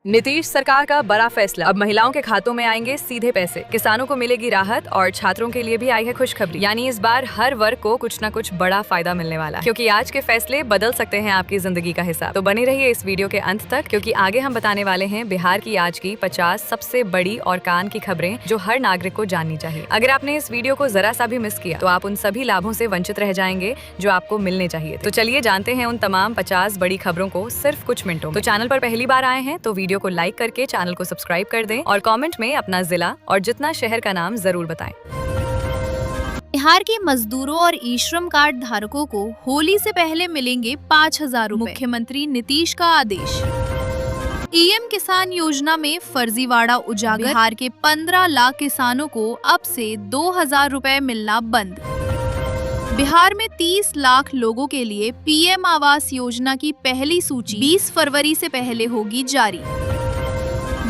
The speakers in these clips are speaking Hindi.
नीतीश सरकार का बड़ा फैसला, अब महिलाओं के खातों में आएंगे सीधे पैसे, किसानों को मिलेगी राहत और छात्रों के लिए भी आई है खुशखबरी। यानी इस बार हर वर्ग को कुछ न कुछ बड़ा फायदा मिलने वाला है, क्योंकि आज के फैसले बदल सकते हैं आपकी जिंदगी का हिसाब। तो बने रहिए इस वीडियो के अंत तक, क्योंकि आगे हम बताने वाले हैं बिहार की आज की 50 सबसे बड़ी और कान की खबरें जो हर नागरिक को जाननी चाहिए। अगर आपने इस वीडियो को जरा सा भी मिस किया तो आप उन सभी लाभों से वंचित रह जाएंगे जो आपको मिलने चाहिए। तो चलिए जानते हैं उन तमाम 50 बड़ी खबरों को सिर्फ कुछ मिनटों में। तो चैनल पर पहली बार आए हैं तो वीडियो को लाइक करके चैनल को सब्सक्राइब कर दें और कमेंट में अपना जिला और जितना शहर का नाम जरूर बताएं। बिहार के मजदूरों और ई श्रम कार्ड धारकों को होली से पहले मिलेंगे 5,000 रुपए। मुख्यमंत्री नीतीश का आदेश। पीएम किसान योजना में फर्जीवाड़ा उजागर। बिहार के 15 लाख किसानों को अब से 2,000 रुपए मिलना बंद। बिहार में 30 लाख लोगों के लिए पीएम आवास योजना की पहली सूची 20 फरवरी से पहले होगी जारी।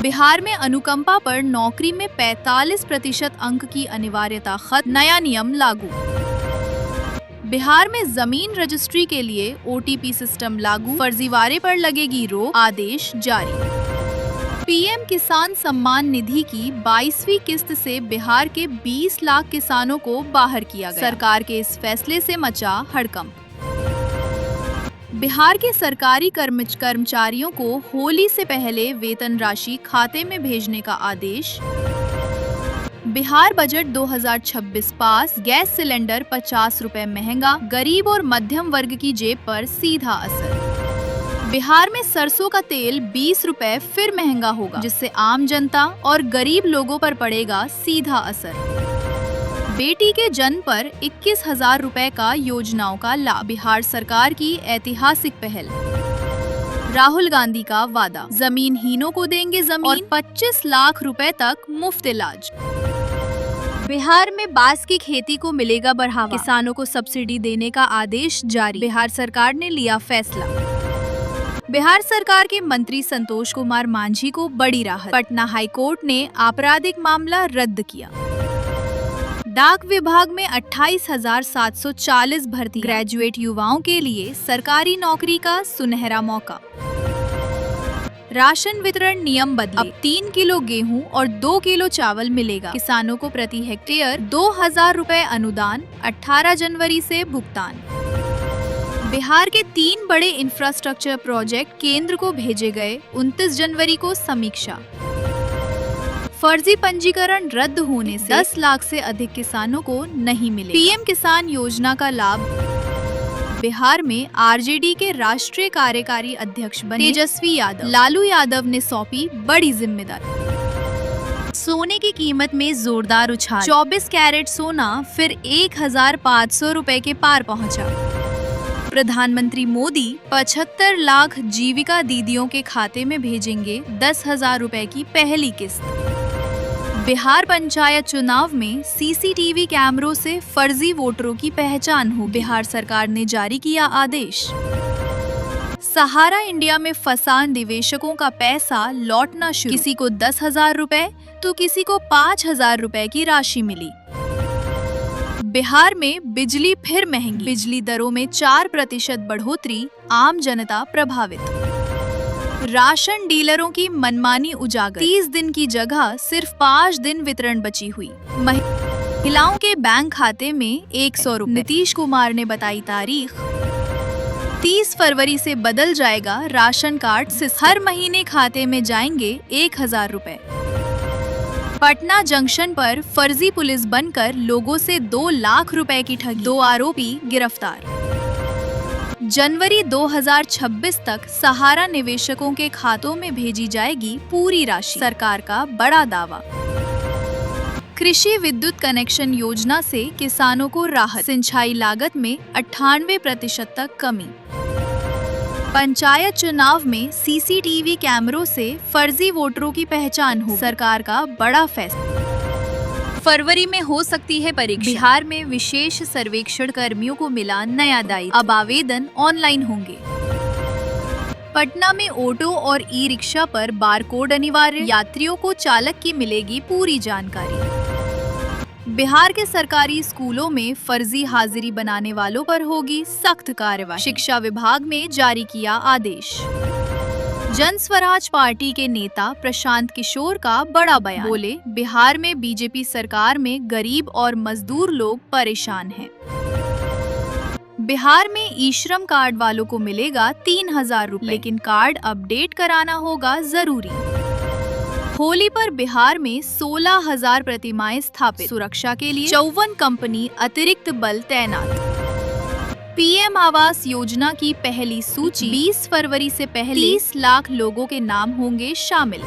बिहार में अनुकंपा पर नौकरी में 45% अंक की अनिवार्यता खत्म, नया नियम लागू। बिहार में जमीन रजिस्ट्री के लिए ओटीपी सिस्टम लागू, फर्जीवाड़े पर लगेगी रोक, आदेश जारी। पीएम किसान सम्मान निधि की 22वीं किस्त से बिहार के 20 लाख किसानों को बाहर किया गया। सरकार के इस फैसले से मचा हड़कंप। बिहार के सरकारी कर्मचारियों को होली से पहले वेतन राशि खाते में भेजने का आदेश। बिहार बजट 2026 पास, गैस सिलेंडर 50 रुपए महंगा, गरीब और मध्यम वर्ग की जेब पर सीधा असर। बिहार में सरसों का तेल 20 रुपए फिर महंगा होगा, जिससे आम जनता और गरीब लोगों पर पड़ेगा सीधा असर। बेटी के जन्म पर 21,000 रुपए का योजनाओं का लाभ, बिहार सरकार की ऐतिहासिक पहल। राहुल गांधी का वादा, जमीनहीनों को देंगे जमीन और 25 लाख रुपए तक मुफ्त इलाज। बिहार में बांस की खेती को मिलेगा बढ़ावा, किसानों को सब्सिडी देने का आदेश जारी, बिहार सरकार ने लिया फैसला। बिहार सरकार के मंत्री संतोष कुमार मांझी को बड़ी राहत, पटना हाईकोर्ट ने आपराधिक मामला रद्द किया। डाक विभाग में 28,740 भर्ती, ग्रेजुएट युवाओं के लिए सरकारी नौकरी का सुनहरा मौका। राशन वितरण नियम बदले, अब 3 किलो गेहूं और 2 किलो चावल मिलेगा। किसानों को प्रति हेक्टेयर 2,000 रुपए अनुदान, 18 जनवरी से भुगतान। बिहार के 3 बड़े इंफ्रास्ट्रक्चर प्रोजेक्ट केंद्र को भेजे गए, 29 जनवरी को समीक्षा। फर्जी पंजीकरण रद्द होने से 10 लाख से अधिक किसानों को नहीं मिले। पीएम किसान योजना का लाभ। बिहार में आरजेडी के राष्ट्रीय कार्यकारी अध्यक्ष बने तेजस्वी यादव, लालू यादव ने सौंपी बड़ी जिम्मेदारी। सोने की कीमत में जोरदार उछाल, 24 कैरेट सोना फिर 1,500 रुपए के पार पहुंचा। प्रधानमंत्री मोदी 75 लाख जीविका दीदियों के खाते में भेजेंगे 10,000 रुपए की पहली किस्त। बिहार पंचायत चुनाव में सीसीटीवी कैमरों से फर्जी वोटरों की पहचान हो, बिहार सरकार ने जारी किया आदेश। सहारा इंडिया में फंसा निवेशकों का पैसा लौटना शुरू, किसी को 10,000 रुपए तो किसी को 5,000 रुपए की राशि मिली। बिहार में बिजली फिर महंगी, बिजली दरों में 4% बढ़ोतरी, आम जनता प्रभावित। राशन डीलरों की मनमानी उजागर, 30 दिन की जगह सिर्फ 5 दिन वितरण बची हुई। महिलाओं के बैंक खाते में 100 रुपए, नीतीश कुमार ने बताई तारीख, 30 फरवरी से बदल जाएगा राशन कार्ड सिस्टम, हर महीने खाते में जाएंगे 1,000 रुपए। पटना जंक्शन पर फर्जी पुलिस बनकर लोगों से 2 लाख रुपए की ठगी, 2 आरोपी गिरफ्तार। जनवरी 2026 तक सहारा निवेशकों के खातों में भेजी जाएगी पूरी राशि, सरकार का बड़ा दावा। कृषि विद्युत कनेक्शन योजना से किसानों को राहत, सिंचाई लागत में 98% तक कमी। पंचायत चुनाव में सीसीटीवी कैमरों से फर्जी वोटरों की पहचान हो, सरकार का बड़ा फैसला। फरवरी में हो सकती है परीक्षा, बिहार में विशेष सर्वेक्षण कर्मियों को मिला नया दायित्व, अब आवेदन ऑनलाइन होंगे। पटना में ऑटो और ई रिक्शा पर बारकोड अनिवार्य, यात्रियों को चालक की मिलेगी पूरी जानकारी। बिहार के सरकारी स्कूलों में फर्जी हाजिरी बनाने वालों पर होगी सख्त कार्रवाई, शिक्षा विभाग ने जारी किया आदेश। जन स्वराज पार्टी के नेता प्रशांत किशोर का बड़ा बयान। बोले, बिहार में बीजेपी सरकार में गरीब और मजदूर लोग परेशान हैं। बिहार में ई श्रम कार्ड वालों को मिलेगा 3000 रुपए, लेकिन कार्ड अपडेट कराना होगा जरूरी। होली पर बिहार में 16,000 प्रतिमाएं स्थापित, सुरक्षा के लिए 54 कंपनी अतिरिक्त बल तैनात। पीएम आवास योजना की पहली सूची 20 फरवरी से पहले 30 लाख लोगों के नाम होंगे शामिल।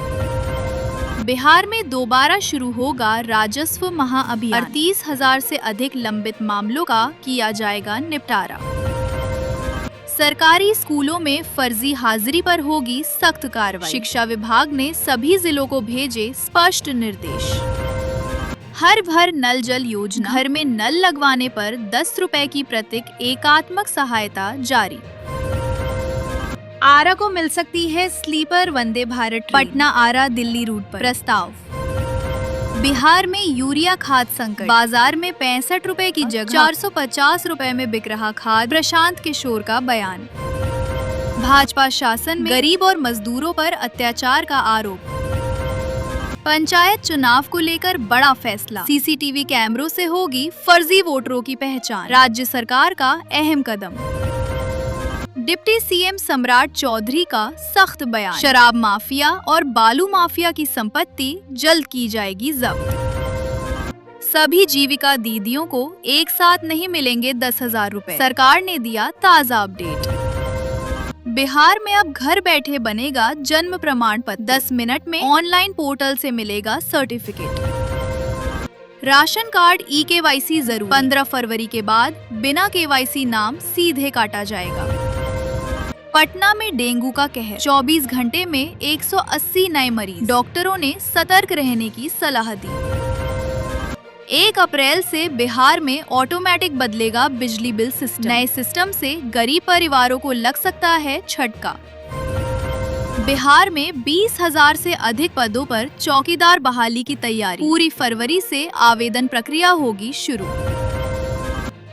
बिहार में दोबारा शुरू होगा राजस्व महाअभियान, 38,000 से अधिक लंबित मामलों का किया जाएगा निपटारा। सरकारी स्कूलों में फर्जी हाजिरी पर होगी सख्त कार्रवाई, शिक्षा विभाग ने सभी जिलों को भेजे स्पष्ट निर्देश। हर घर नल जल योजना, घर में नल लगवाने पर 10 रुपए की प्रतीक एकात्मक सहायता जारी। आरा को मिल सकती है स्लीपर वंदे भारत पटना आरा दिल्ली रूट पर, प्रस्ताव। बिहार में यूरिया खाद संकट, बाजार में 65 रुपए की जगह 450 रुपए में बिक रहा खाद, प्रशांत किशोर का बयान। भाजपा शासन में गरीब और मजदूरों पर अत्याचार का आरोप। पंचायत चुनाव को लेकर बड़ा फैसला, सीसीटीवी कैमरों से होगी फर्जी वोटरों की पहचान, राज्य सरकार का अहम कदम। डिप्टी सीएम सम्राट चौधरी का सख्त बयान, शराब माफिया और बालू माफिया की संपत्ति जल्द की जाएगी जब्त। सभी जीविका दीदियों को एक साथ नहीं मिलेंगे 10,000 रुपए, सरकार ने दिया ताजा अपडेट। बिहार में अब घर बैठे बनेगा जन्म प्रमाण पत्र, 10 मिनट में ऑनलाइन पोर्टल से मिलेगा सर्टिफिकेट। राशन कार्ड ई-केवाईसी जरूर, 15 फरवरी के बाद बिना केवाईसी नाम सीधे काटा जाएगा। पटना में डेंगू का कहर, 24 घंटे में 180 नए मरीज, डॉक्टरों ने सतर्क रहने की सलाह दी। 1 अप्रैल से बिहार में ऑटोमेटिक बदलेगा बिजली बिल सिस्टम, नए सिस्टम से गरीब परिवारों को लग सकता है झटका। बिहार में 20,000 से अधिक पदों पर चौकीदार बहाली की तैयारी, पूरी फरवरी से आवेदन प्रक्रिया होगी शुरू।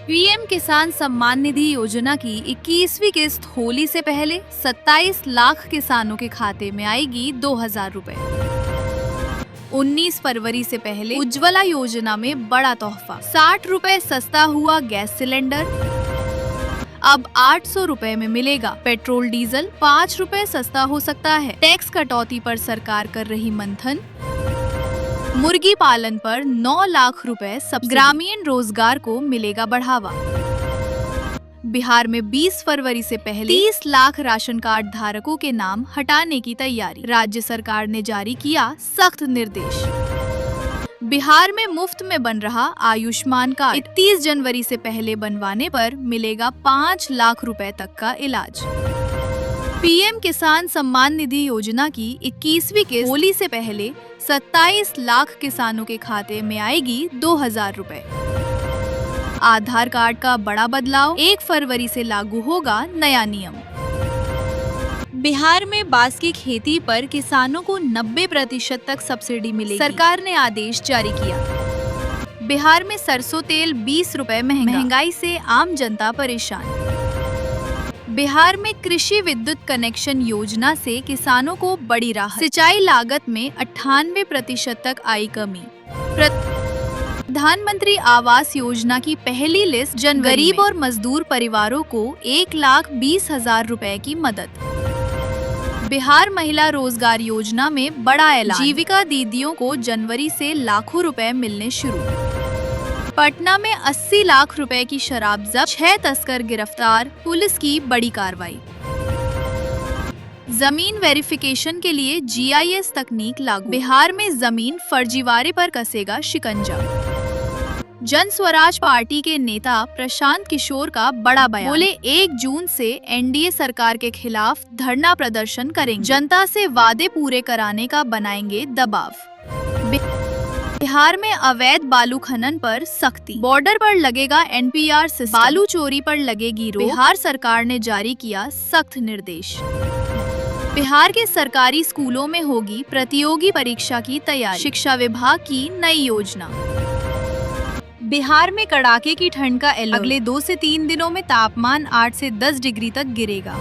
पीएम किसान सम्मान निधि योजना की 21वीं किस्त होली से पहले 27 लाख किसानों के खाते में आएगी 2,000 रुपए। 19 फरवरी से पहले उज्ज्वला योजना में बड़ा तोहफा, 60 रुपए सस्ता हुआ गैस सिलेंडर, अब 800 रुपए में मिलेगा। पेट्रोल डीजल 5 रुपए सस्ता हो सकता है। टैक्स कटौती पर सरकार कर रही मंथन। मुर्गी पालन पर 9 लाख रुपए सब्सिडी, ग्रामीण रोजगार को मिलेगा बढ़ावा। बिहार में 20 फरवरी से पहले 30 लाख राशन कार्ड धारकों के नाम हटाने की तैयारी, राज्य सरकार ने जारी किया सख्त निर्देश। बिहार में मुफ्त में बन रहा आयुष्मान कार्ड, 31 जनवरी से पहले बनवाने पर मिलेगा 5 लाख रुपए तक का इलाज। पीएम किसान सम्मान निधि योजना की 21वीं किस्त होली से पहले 27 लाख किसानों के खाते में आएगी 2,000 रुपए। आधार कार्ड का बड़ा बदलाव, 1 फरवरी से लागू होगा नया नियम। बिहार में बांस की खेती पर किसानों को 90% तक सब्सिडी मिलेगी, सरकार ने आदेश जारी किया। बिहार में सरसों तेल 20 रुपए महंगा, महंगाई से आम जनता परेशान। बिहार में कृषि विद्युत कनेक्शन योजना से किसानों को बड़ी राहत, सिंचाई लागत में 98% तक आई कमी। प्रधानमंत्री आवास योजना की पहली लिस्ट जनवरी में, गरीब और मजदूर परिवारों को 1,20,000 रुपए की मदद। बिहार महिला रोजगार योजना में बड़ा ऐलान, जीविका दीदियों को जनवरी से लाखों रुपए मिलने शुरू। पटना में 80 लाख रुपए की शराब जब्त, 6 तस्कर गिरफ्तार, पुलिस की बड़ी कार्रवाई। जमीन वेरिफिकेशन के लिए GIS तकनीक लागू, बिहार में जमीन फर्जीवाड़े पर कसेगा शिकंजा। जन स्वराज पार्टी के नेता प्रशांत किशोर का बड़ा बयान, बोले 1 जून से एनडीए सरकार के खिलाफ धरना प्रदर्शन करेंगे, जनता से वादे पूरे कराने का बनाएंगे दबाव। बिहार में अवैध बालू खनन पर सख्ती, बॉर्डर पर लगेगा NPR सिस्टम, बालू चोरी पर लगेगी रोक, बिहार सरकार ने जारी किया सख्त निर्देश। बिहार के सरकारी स्कूलों में होगी प्रतियोगी परीक्षा की तैयारी, शिक्षा विभाग की नई योजना। बिहार में कड़ाके की ठंड का अलर्ट, अगले 2 से 3 दिनों में तापमान 8 से 10 डिग्री तक गिरेगा।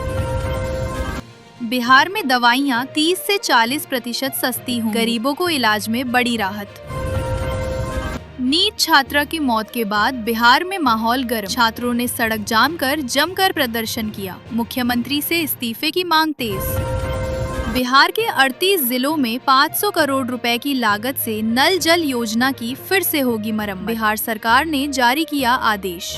बिहार में दवाइयाँ 30 से 40% सस्ती होंगी। गरीबों को इलाज में बड़ी राहत। नीट छात्रा की मौत के बाद बिहार में माहौल गर्म। छात्रों ने सड़क जाम कर जमकर प्रदर्शन किया। मुख्यमंत्री से इस्तीफे की मांग तेज। बिहार के 38 जिलों में 500 करोड़ रुपए की लागत से नल जल योजना की फिर से होगी मरम्मत। बिहार सरकार ने जारी किया आदेश।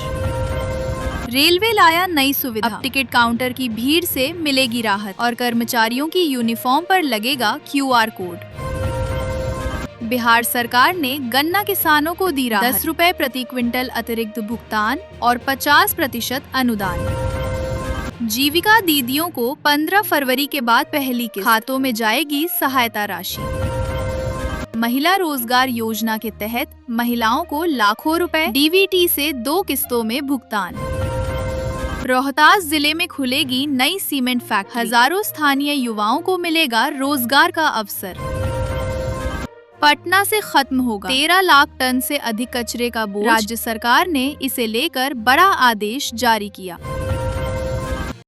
रेलवे लाया नई सुविधा। अब टिकट काउंटर की भीड़ से मिलेगी राहत और कर्मचारियों की यूनिफॉर्म पर लगेगा QR कोड। बिहार सरकार ने गन्ना किसानों को दी राहत। 10 रुपए प्रति क्विंटल अतिरिक्त भुगतान और 50% अनुदान। जीविका दीदियों को 15 फरवरी के बाद पहली किस्त खातों में जाएगी सहायता राशि। महिला रोजगार योजना के तहत महिलाओं को लाखों रुपए DBT से 2 किस्तों में भुगतान। रोहतास जिले में खुलेगी नई सीमेंट फैक्ट्री। हजारों स्थानीय युवाओं को मिलेगा रोजगार का अवसर। पटना से खत्म होगा 13 लाख टन से अधिक कचरे का बोझ। राज्य सरकार ने इसे लेकर बड़ा आदेश जारी किया।